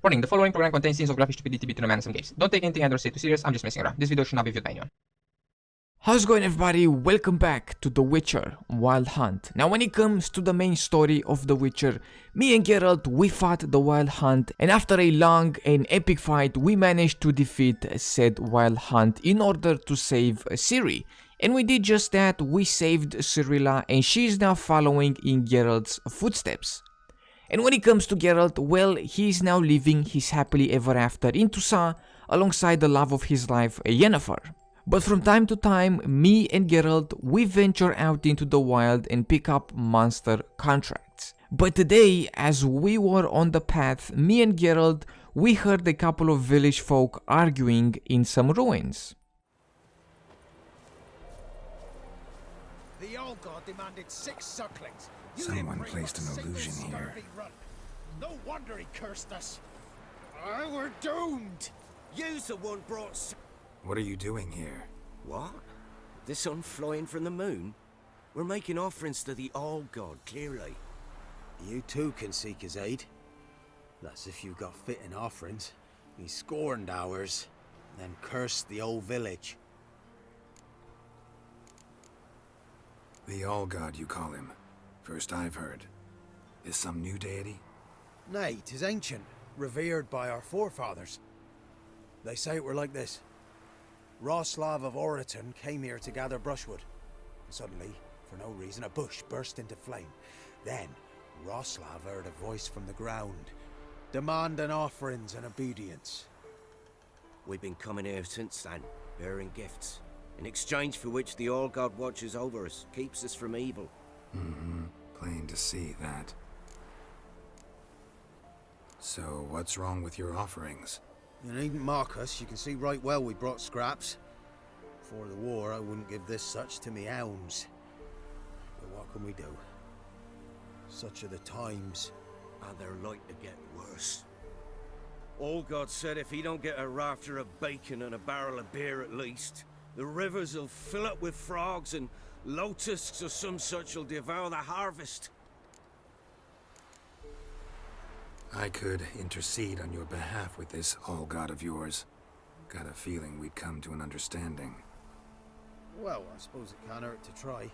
Warning, the following program contains scenes of graphic stupidity between a man and some gays. Don't take anything I don't say too serious, I'm just messing around. This video should not be viewed by anyone. How's it going, everybody? Welcome back to The Witcher Wild Hunt. Now when it comes to the main story of The Witcher, me and Geralt, we fought the Wild Hunt, and after a long and epic fight we managed to defeat said Wild Hunt in order to save Ciri. And we did just that. We saved Cirilla and she is now following in Geralt's footsteps. And when it comes to Geralt, well, he is now living his happily ever after in Toussaint alongside the love of his life, Yennefer. But from time to time, me and Geralt, we venture out into the wild and pick up monster contracts. But today, as we were on the path, me and Geralt, we heard a couple of village folk arguing in some ruins. The Allgod demanded 6 sucklings. Someone placed an illusion here. No wonder he cursed us. We're doomed. You's the one brought. What are you doing here? What? The sun flying from the moon? We're making offerings to the Allgod, clearly. You too can seek his aid. That's if you got fitting offerings. He scorned ours, then cursed the old village. The Allgod, you call him. First I've heard. Is some new deity? Nay, 'tis ancient, revered by our forefathers. They say it were like this. Roslav of Oriton came here to gather brushwood. Suddenly, for no reason, a bush burst into flame. Then, Roslav heard a voice from the ground, demanding offerings and obedience. We've been coming here since then, bearing gifts, in exchange for which the Allgod watches over us, keeps us from evil. Plain to see that. So, what's wrong with your offerings? You needn't mock us, you can see right well we brought scraps. Before the war, I wouldn't give this such to me hounds. But what can we do? Such are the times. And they're like to get worse. Allgod said if he don't get a rafter of bacon and a barrel of beer at least, the rivers will fill up with frogs and locusts or some such will devour the harvest. I could intercede on your behalf with this Allgod of yours. Got a feeling we'd come to an understanding. Well, I suppose it can't hurt to try.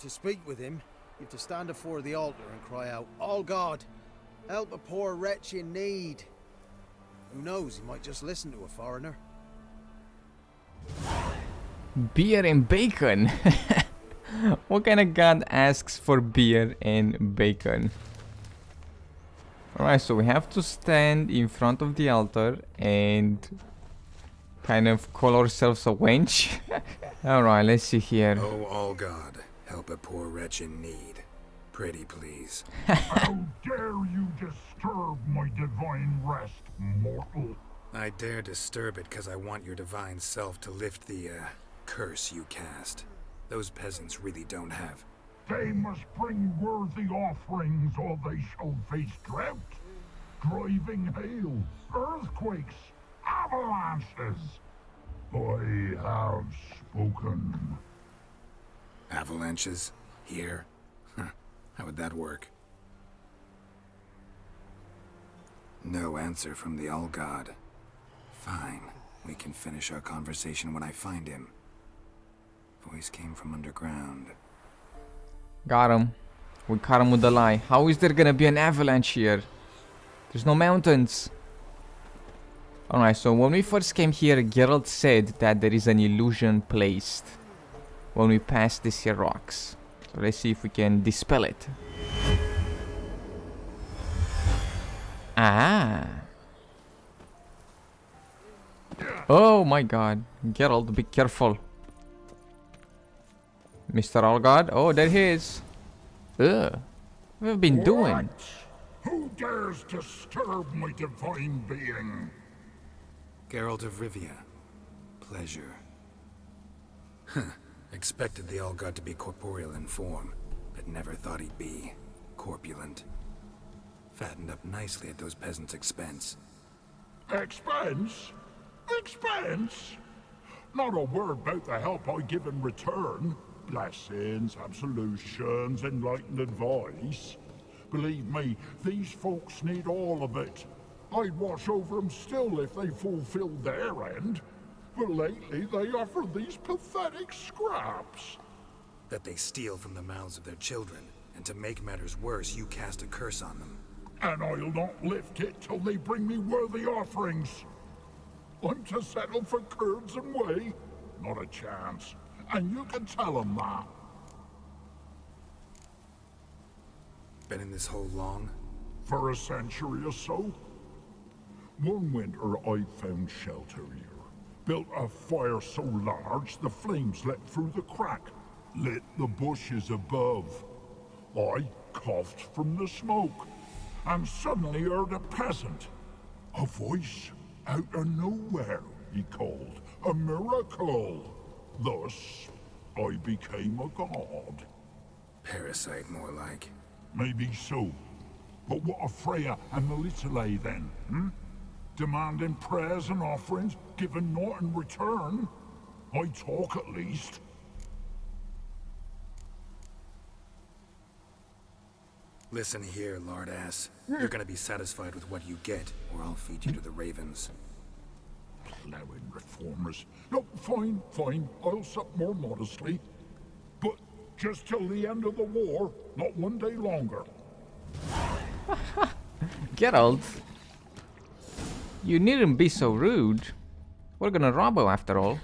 To speak with him, you have to stand before the altar and cry out, Allgod, help a poor wretch in need. Who knows, he might just listen to a foreigner. Beer and bacon. What kind of god asks for beer and bacon? Alright, so we have to stand in front of the altar and kind of call ourselves a wench. Alright, let's see here. Oh, Allgod, help a poor wretch in need. Pretty please. How dare you disturb my divine rest, mortal? I dare disturb it because I want your divine self to lift the, curse you cast. Those peasants really don't have. They must bring worthy offerings or they shall face drought, driving hail, earthquakes, avalanches. I have spoken. Avalanches? Here? How would that work? No answer from the Allgod. Fine. We can finish our conversation when I find him. Voice came from underground. Got him. We caught him with a lie. How is there gonna be an avalanche here? There's no mountains. Alright, so when we first came here, Geralt said that there is an illusion placed when we pass these here rocks. So let's see if we can dispel it. Ah. Oh my god. Geralt, be careful. Mr. Allgod? Oh, there he is. Ugh. What have we been doing? What? Who dares disturb my divine being? Geralt of Rivia. Pleasure. Expected the Allgod to be corporeal in form, but never thought he'd be corpulent. Fattened up nicely at those peasants' expense. Expense? Expense? Not a word about the help I give in return. Blessings, absolutions, enlightened advice. Believe me, these folks need all of it. I'd watch over them still if they fulfilled their end. But lately they offer these pathetic scraps. That they steal from the mouths of their children, and to make matters worse, you cast a curse on them. And I'll not lift it till they bring me worthy offerings. I'm to settle for curds and whey? Not a chance. And you can tell them that. Been in this hole long? For a century or so. One winter I found shelter here. Built a fire so large the flames leapt through the crack, lit the bushes above. I coughed from the smoke, and suddenly heard a peasant. A voice out of nowhere, he called. A miracle. Thus, I became a god. Parasite, more like. Maybe so. But what of Freya and the Little then, Demanding prayers and offerings, given naught in return? I talk at least. Listen here, lard ass. You're gonna be satisfied with what you get, or I'll feed you to the ravens. Plowing reformers. No, fine. I'll sup more modestly. But just till the end of the war, not one day longer. Geralt, you needn't be so rude. We're gonna rob him after all.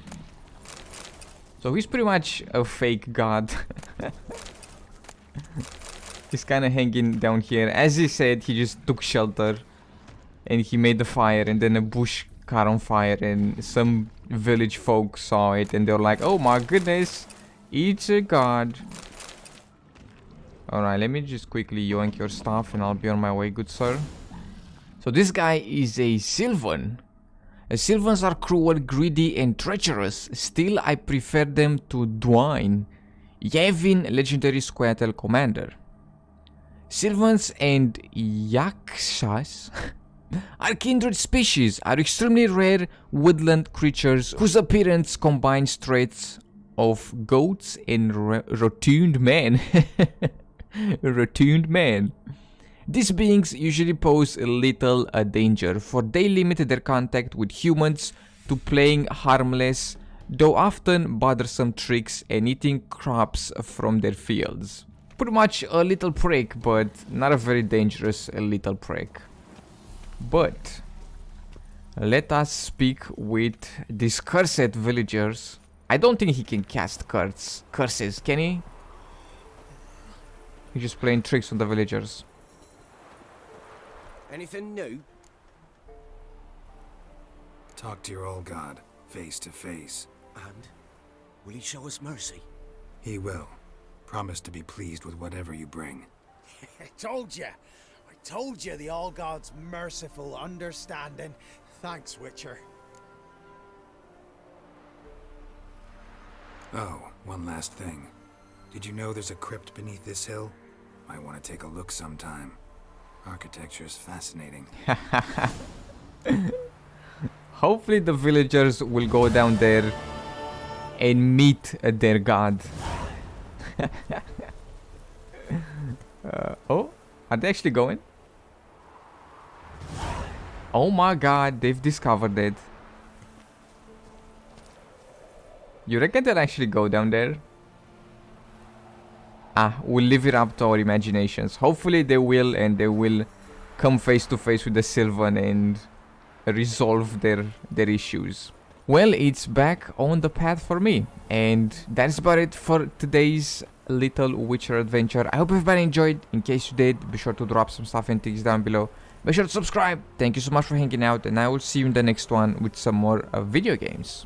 So he's pretty much a fake god. He's kind of hanging down here. As he said, he just took shelter. And he made the fire, and then a bush caught on fire, and some village folk saw it, and they were like, oh my goodness, it's a god. Alright, let me just quickly yoink your stuff, and I'll be on my way, good sir. So this guy is a Sylvan. Sylvans are cruel, greedy, and treacherous. Still, I prefer them to Dwayne, Yevin, legendary Squirtle commander. Sylvans and Yakshas are kindred species, are extremely rare woodland creatures whose appearance combines traits of goats and rotund men. Rotund men. These beings usually pose little danger, for they limit their contact with humans to playing harmless, though often bothersome tricks and eating crops from their fields. Pretty much a little prick, but not a very dangerous little prick. But let us speak with these cursed villagers. I don't think he can cast curses, can he? He's just playing tricks on the villagers. Anything new? Talk to your Allgod, face to face. And will he show us mercy? He will. Promise to be pleased with whatever you bring. I told you the Allgod's merciful understanding. Thanks, Witcher. Oh, one last thing. Did you know there's a crypt beneath this hill? Might want to take a look sometime. Architecture's fascinating. Hopefully the villagers will go down there and meet their god. Oh, are they actually going? Oh my god, they've discovered it. You reckon they'll actually go down there? We'll leave it up to our imaginations. Hopefully they will, and they will come face to face with the Sylvan and resolve their issues. Well, it's back on the path for me, and that's about it for today's little Witcher adventure. I hope everybody enjoyed. In case you did, be sure to drop some stuff and things down below. Be sure to subscribe. Thank you so much for hanging out, and I will see you in the next one with some more video games.